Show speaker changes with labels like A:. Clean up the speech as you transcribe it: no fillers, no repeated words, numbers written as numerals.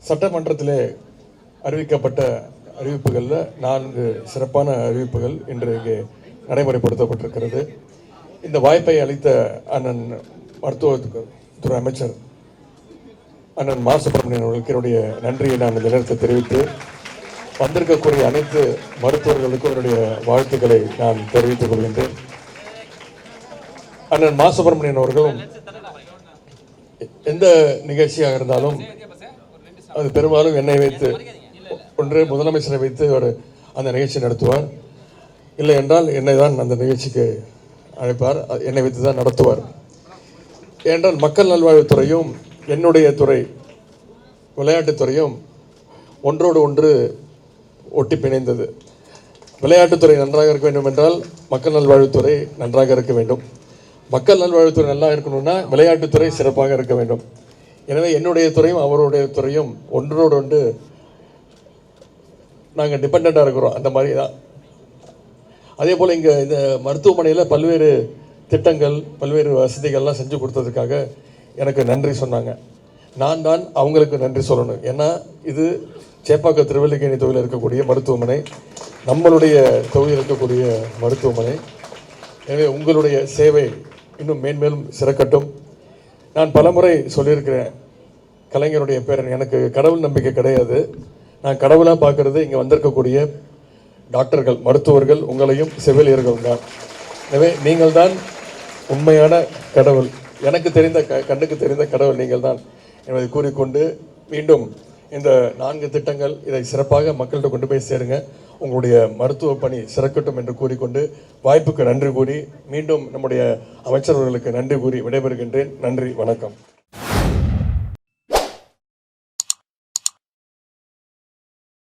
A: சட்டமன்றத்திலே அறிவிக்கப்பட்ட அறிவிப்புகளில் 4 சிறப்பான அறிவிப்புகள் இன்று இங்கே நடைமுறைப்படுத்தப்பட்டிருக்கிறது. இந்த வாய்ப்பை அளித்த அண்ணன் மருத்துவத்துறை அமைச்சர் அண்ணன் மா சுப்பிரமணியன் அவர்களுக்கு என்னுடைய நன்றியை நான் இந்த நேரத்தில் தெரிவித்து, வந்திருக்கக்கூடிய அனைத்து மருத்துவர்களுக்கும் என்னுடைய வாழ்த்துக்களை நான் தெரிவித்துக் கொள்கின்றேன். அண்ணன் மா சுப்பிரமணியன் அவர்களும் எந்த நிகழ்ச்சியாக இருந்தாலும் அது பெரும்பாலும் என்னை வைத்து ஒன்று முதலமைச்சரை வைத்து அவர் அந்த நிகழ்ச்சி நடத்துவார். இல்லை என்றால் என்னை தான் அந்த நிகழ்ச்சிக்கு அழைப்பார், என்னை வைத்து தான் நடத்துவார். ஏனென்றால் மக்கள் நல்வாழ்வுத்துறையும் என்னுடைய துறை விளையாட்டுத்துறையும் ஒன்றோடு ஒன்று ஒட்டி பிணைந்தது. விளையாட்டுத்துறை நன்றாக இருக்க வேண்டும் என்றால் மக்கள் நல்வாழ்வுத்துறை நன்றாக இருக்க வேண்டும். மக்கள் நல்வாழ்வுத்துறை நல்லா இருக்கணும்னா விளையாட்டுத்துறை சிறப்பாக இருக்க வேண்டும். எனவே என்னுடைய துறையும் அவருடைய துறையும் ஒன்றோடு ஒன்று நாங்கள் டிபெண்ட்டாக இருக்கிறோம். அந்த மாதிரி தான். அதே போல் இங்கே இந்த மருத்துவமனையில் பல்வேறு திட்டங்கள் பல்வேறு வசதிகள்லாம் செஞ்சு கொடுத்ததுக்காக எனக்கு நன்றி சொன்னாங்க. நான் தான் அவங்களுக்கு நன்றி சொல்லணும். ஏன்னா இது சேப்பாக்கம் திருவல்லிக்கேணி தொகுதியில் இருக்கக்கூடிய மருத்துவமனை, நம்மளுடைய தொகுதியில் இருக்கக்கூடிய மருத்துவமனை. எனவே உங்களுடைய சேவை இன்னும் மேன்மேலும் சிறக்கட்டும். நான் பலமுறை சொல்லியிருக்கிறேன், கலைஞருடைய பேரன். எனக்கு கடவுள் நம்பிக்கை கிடையாது. நான் கடவுளாக பார்க்குறது இங்கே வந்திருக்கக்கூடிய டாக்டர்கள், மருத்துவர்கள், உங்களையும் செவிலியர்கள் தான். எனவே நீங்கள் தான் உண்மையான கடவுள். எனக்கு தெரிந்த கண்ணுக்கு தெரிந்த கடவுள் நீங்கள் தான் என்பதை கூறிக்கொண்டு, மீண்டும் இந்த 4 திட்டங்கள் இதை சிறப்பாக மக்கள்கிட்ட கொண்டு போய் சேருங்க. உங்களுடைய மருத்துவ பணி சிறக்கட்டும் என்று கூறிக்கொண்டு, வாய்ப்புக்கு நன்றி கூறி, மீண்டும் நம்முடைய அமைச்சர்களுக்கு நன்றி கூறி விடைபெறுகின்றேன். நன்றி, வணக்கம்.